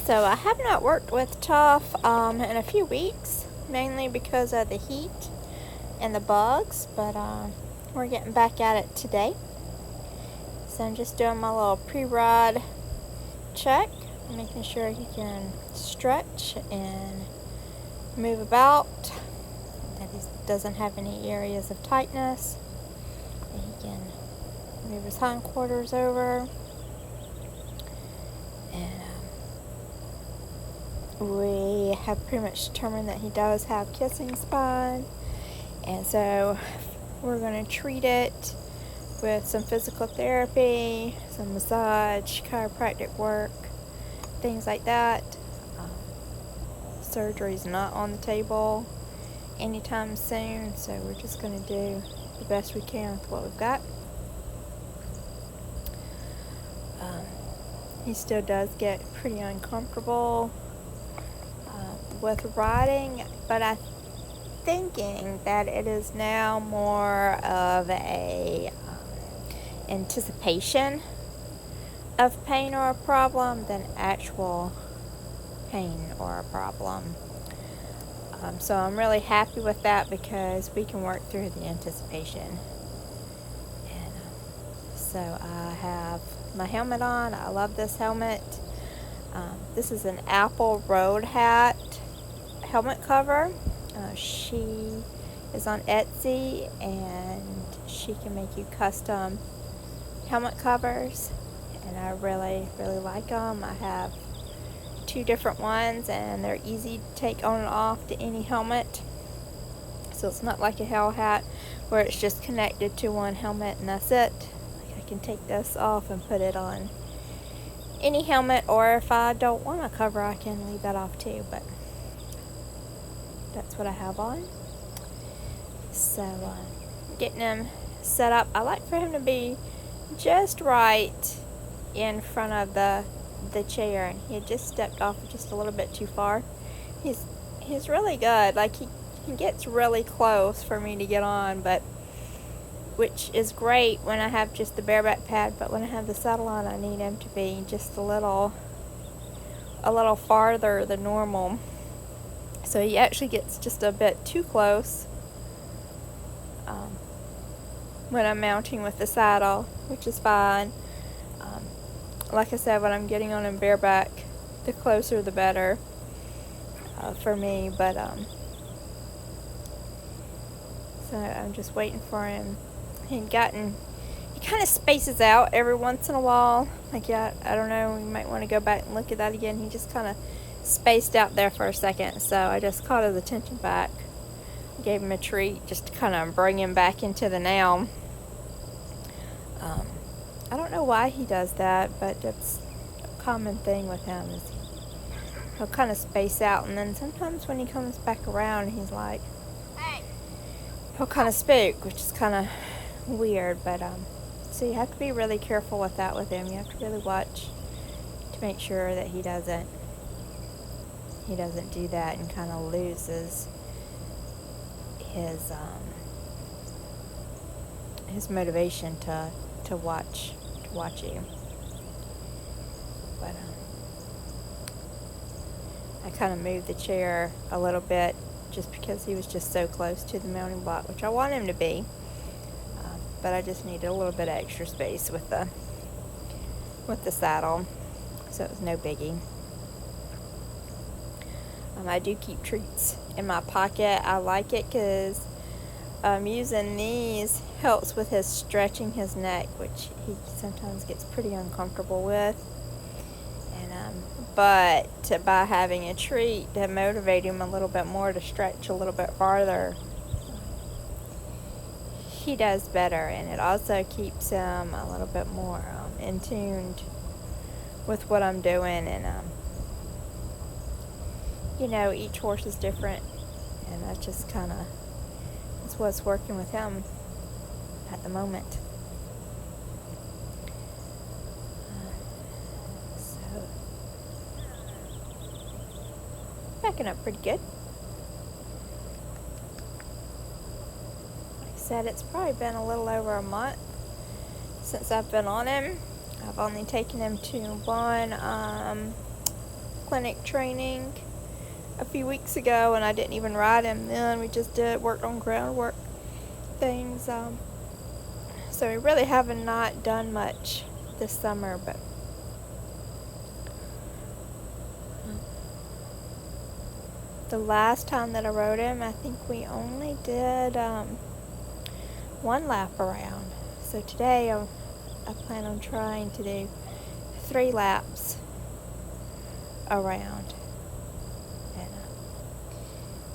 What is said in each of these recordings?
So I have not worked with Tuff in a few weeks, mainly because of the heat and the bugs, but we're getting back at it today. So I'm just doing my little pre-rod check, making sure he can stretch and move about, that he doesn't have any areas of tightness, that he can move his hindquarters over. And we have pretty much determined that he does have kissing spine, and so we're going to treat it with some physical therapy, some massage, chiropractic work, things like that. Surgery is not on the table anytime soon, so we're just going to do the best we can with what we've got. He still does get pretty uncomfortable with riding, but I'm thinking that it is now more of a anticipation of pain or a problem than actual pain or a problem. So I'm really happy with that because we can work through the anticipation. And so I have my helmet on. I love this helmet. This is an Apple Road Hat helmet cover. She is on Etsy, and she can make you custom helmet covers, and I really like them. I have 2 different ones, and they're easy to take on and off to any helmet, so it's not like a hell hat where it's just connected to one helmet and that's it. I can take this off and put it on any helmet, or if I don't want a cover I can leave that off too, but that's what I have on. So getting him set up, I like for him to be just right in front of the chair, and he had just stepped off just a little bit too far. He's really good. Like he gets really close for me to get on, but which is great when I have just the bareback pad, but when I have the saddle on I need him to be just a little farther than normal. So he actually gets just a bit too close when I'm mounting with the saddle, which is fine. Like I said, when I'm getting on him bareback, the closer the better for me. But so I'm just waiting for him. He kind of spaces out every once in a while. Like, yeah, I don't know, you might want to go back and look at that again. He just kind of spaced out there for a second, so I just caught his attention back, gave him a treat just to kind of bring him back into the now. I don't know why he does that, but that's a common thing with him, is he'll kind of space out, and then sometimes when he comes back around, he's like, he'll kind of spook, which is kind of weird. But so you have to be really careful with that with him. You have to really watch to make sure that he doesn't do that and kind of loses his motivation to watch you. But I kind of moved the chair a little bit just because he was just so close to the mounting block, which I want him to be, but I just needed a little bit of extra space with the saddle, so it was no biggie. I do keep treats in my pocket. I like it because using these helps with his stretching his neck, which he sometimes gets pretty uncomfortable with. And but by having a treat to motivate him a little bit more to stretch a little bit farther, he does better, and it also keeps him a little bit more in tune with what I'm doing. And each horse is different, and that's just kind of what's working with him at the moment. So backing up pretty good. Like I said, it's probably been a little over a month since I've been on him. I've only taken him to one clinic training a few weeks ago, and I didn't even ride him then. We just worked on groundwork things. So we really haven't not done much this summer, but the last time that I rode him, I think we only did one lap around. So today I plan on trying to do 3 laps around. And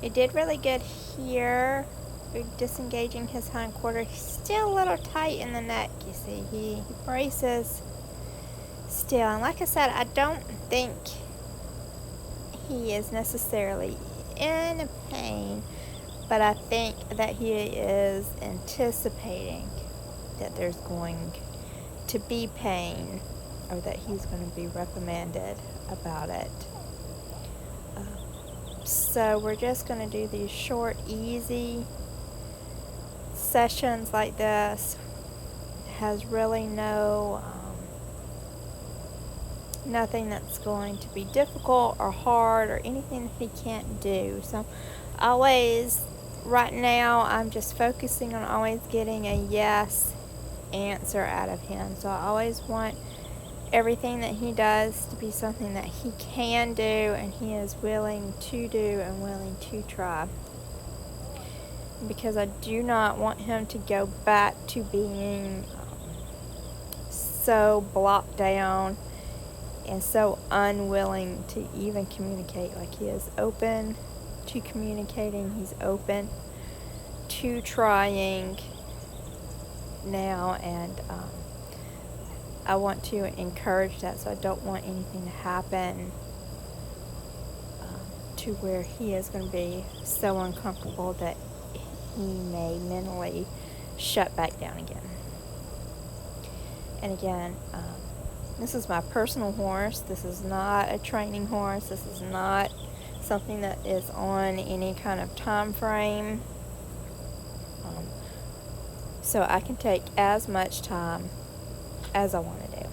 he did really good here. We're disengaging his hindquarter. He's still a little tight in the neck, you see. He braces still. And like I said, I don't think he is necessarily in pain, but I think that he is anticipating that there's going to be pain, or that he's going to be reprimanded about it. So we're just going to do these short, easy sessions like this. It has really nothing that's going to be difficult or hard or anything that he can't do. So always, right now, I'm just focusing on always getting a yes answer out of him. So I always want everything that he does to be something that he can do and he is willing to do and willing to try. Because I do not want him to go back to being so blocked down and so unwilling to even communicate. Like, he is open to communicating. He's open to trying now, and I want to encourage that. So I don't want anything to happen to where he is going to be so uncomfortable that he may mentally shut back down again. And again, this is my personal horse. This is not a training horse. This is not something that is on any kind of time frame. So I can take as much time as I want to do.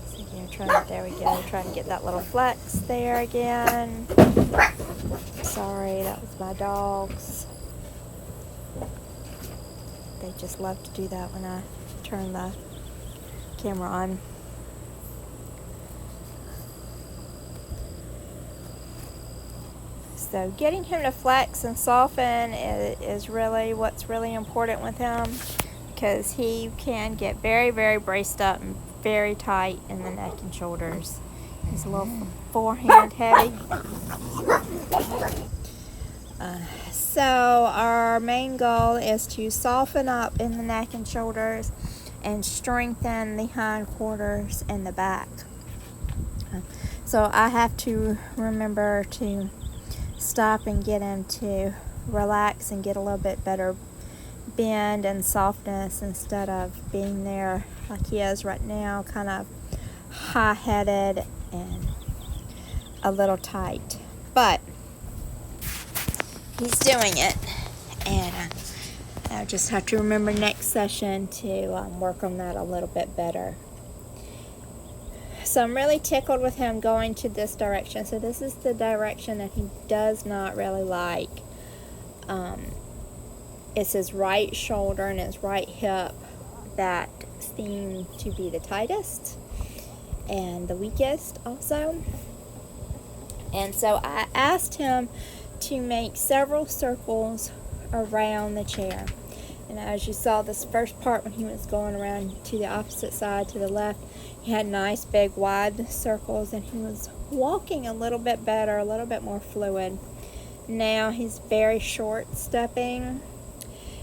So again, there we go. Trying to get that little flex there again. Sorry, that was my dogs. They just love to do that when I turn the camera on. So getting him to flex and soften is really what's really important with him, because he can get very, very braced up and very tight in the neck and shoulders. He's a little forehand heavy. So our main goal is to soften up in the neck and shoulders and strengthen the hindquarters and the back. So I have to remember to stop and get him to relax and get a little bit better bend and softness, instead of being there like he is right now, kind of high-headed and a little tight. But he's doing it, and I just have to remember next session to work on that a little bit better. So I'm really tickled with him going to this direction. So this is the direction that he does not really like. It's his right shoulder and his right hip that seem to be the tightest and the weakest also. And so I asked him to make several circles around the chair. And as you saw, this first part when he was going around to the opposite side, to the left, he had nice big wide circles, and he was walking a little bit better, a little bit more fluid. Now he's very short stepping,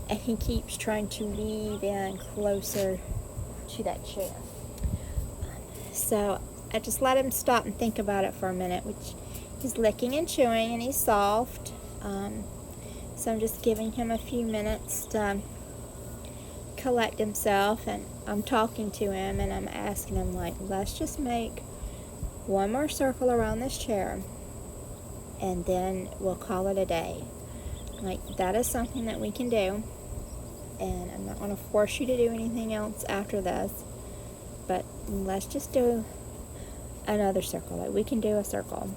and he keeps trying to weave in closer to that chair. So I just let him stop and think about it for a minute, which he's licking and chewing, and he's soft. So I'm just giving him a few minutes to collect himself, and I'm talking to him, and I'm asking him, like, let's just make one more circle around this chair, and then we'll call it a day. Like, that is something that we can do, and I'm not going to force you to do anything else after this, but let's just do another circle. Like, we can do a circle.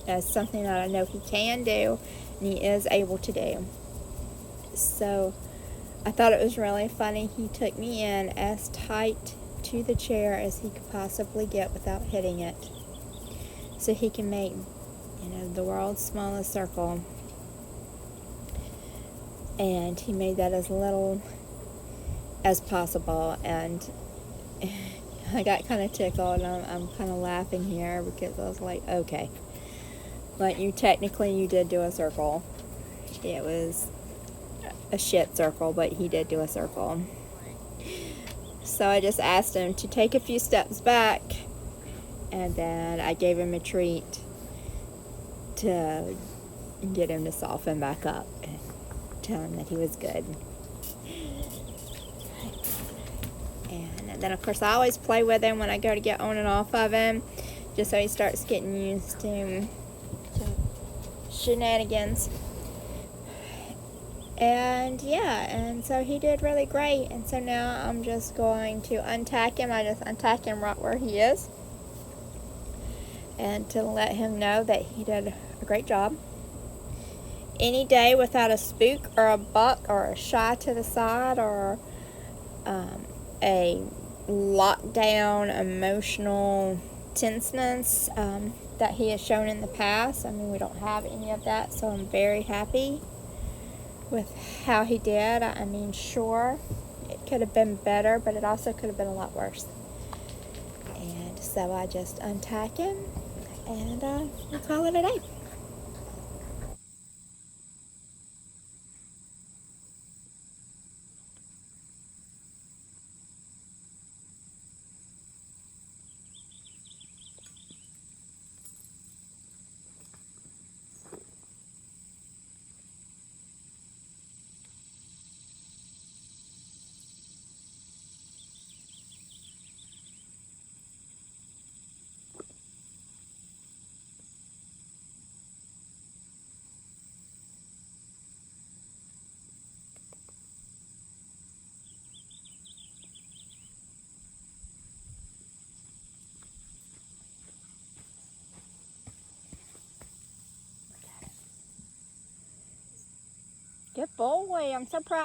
That's something that I know he can do and he is able to do. So I thought it was really funny. He took me in as tight to the chair as he could possibly get without hitting it, so he can make, the world's smallest circle. And he made that as little as possible, and I got kind of tickled. I'm kind of laughing here because I was like, okay, but you did do a circle. It was a shit circle, but he did do a circle. So I just asked him to take a few steps back, and then I gave him a treat to get him to soften back up and tell him that he was good. And then, of course, I always play with him when I go to get on and off of him, just so he starts getting used to shenanigans. And yeah, and so he did really great. And so now I'm just going to untack him. I just untack him right where he is, and to let him know that he did a great job. Any day without a spook or a buck or a shy to the side or a lockdown emotional tenseness that he has shown in the past. I mean, we don't have any of that, so I'm very happy with how he did. I mean, sure, it could have been better, but it also could have been a lot worse. And so I just untack him, and we'll call it a day. Good boy. I'm so proud.